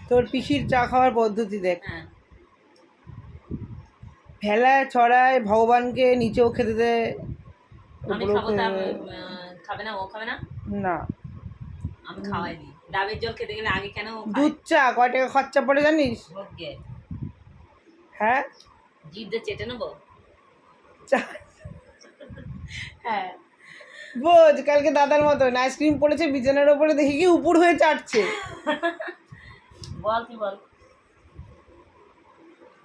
তোর পিসির চা খাওয়ার পদ্ধতি দেখ। হ্যাঁ, ভেলায় ছড়ায়, ভগবানকে নিচেও খেতে দেয়, আমি উপরেও খাবো, খেতে তা দেয়। খাবে না, ও খাবে না, না, আমি খাওয়াই দিই। ডাবের জল খেতে গেলে আগে কেন ও খায়? দুধ চা কয় টাকা খরচা পড়ে জানিস? ওকে, হ্যাঁ, জিভ দিয়ে চেটে নেবো। চা। হ্যাঁ, বোঝ, কালকে দাদার মতন আইসক্রিম পড়েছে বিছানার ওপরে, দেখি কি উপর হয়ে চাটছে। বল কি বল।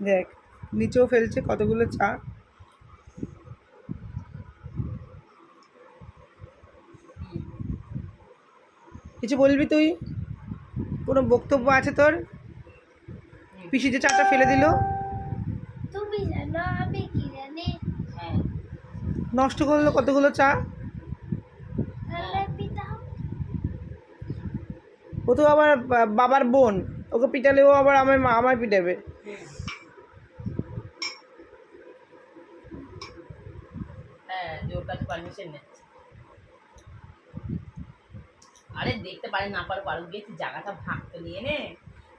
দেখ, নিচেও ফেলছে কতগুলো চা। কিছু বলবি তুই? কোনো বক্তব্য আছে তোর? পিসি যে চাটা ফেলে দিল, তুমি জানো আমি কি জানি? হ্যাঁ, নষ্ট করলো কতগুলো চা। তাহলে পিতা ও তো আবার বাবার বোন, ওকে পিটালে ও আবার আমায় পিটাবে। হ্যাঁ, জোর কাছে পারমিশন নিচ্ছে। আরে দেখতে পারে না পারো, পারো গিয়ে তুই জায়গাটা ভাগ তো নিয়ে নে,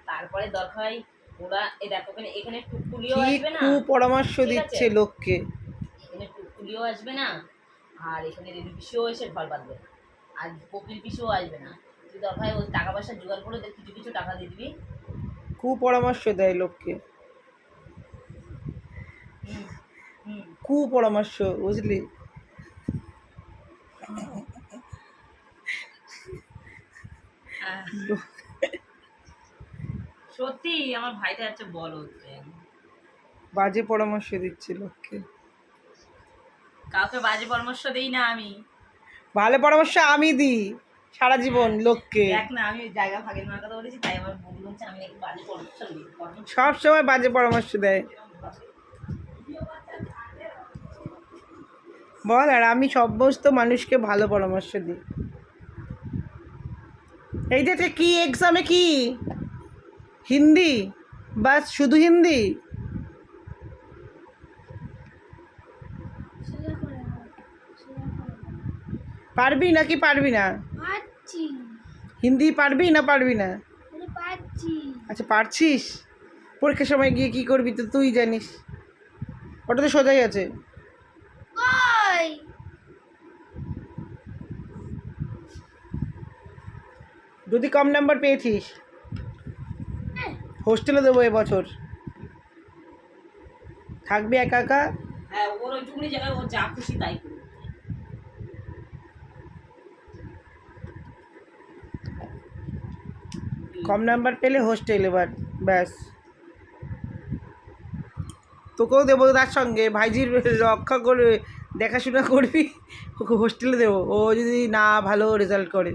তারপরে দরকার হয় ওরা এই দেখো এখানে টুকটুলিও কি আসবে না, কুপরামর্শ ঠিক আছে? দিচ্ছে লোককে। এখানে টুকটুলিও আসবে না, আর এখানে রেডি পিসিও এসে ঘর বাঁধবে, আর কপিল পিসিও আসবে না। তুই দরকার হয় ওই টাকা পয়সা জোগাড় করে কিছু কিছু টাকা দিয়ে দিবি। কুপরামর্শ দেয় লোককে, হুম, হুম। কুপরামর্শ, বুঝলি? সত্যি আমার ভাইটা হচ্ছে বলো, বাজে পরামর্শ দিচ্ছে লোককে। কাউকে বাজে পরামর্শ দেই না আমি। ভালো পরামর্শ আমি দিই সারা জীবন লোককে। দেখ না, আমি জায়গা ভাগের মার কথা বলেছি, তাই আমার বন্ধু বলছে আমি নাকি বাজে পরামর্শ দিই। সব সময় বাজে পরামর্শ দেয় বল, আর আমি সমস্ত মানুষকে ভালো পরামর্শ দিই। এই যে কি এক্সামে কি হিন্দি, বাস শুধু হিন্দি? সোজা করে দাও, সোজা করে দাও। পারবি নাকি পারবি না? পাচ্ছি, হিন্দি পারবি না পারবি না? আমি পাচ্ছি। আচ্ছা, পারছিস। পরীক্ষার সময় গিয়ে কি করবি তো তুই জানিস, ওটা তো সোজাই আছে। কই যদি কম নাম্বার পেয়েছিস, হোস্টেলে দেবো এবছর, থাকবি একা একা। হ্যাঁ, ওর ওইটুকুনি জায়গায় ও যা খুশি তাই করবে। কম নাম্বার পেলে হোস্টেল, এবার ব্যাস। তোকেও দেবো তার সঙ্গে, ভাইজির রক্ষা করে দেখাশোনা করবি, ওকে হোস্টেলে দেবো ও যদি না ভালো রেজাল্ট করে।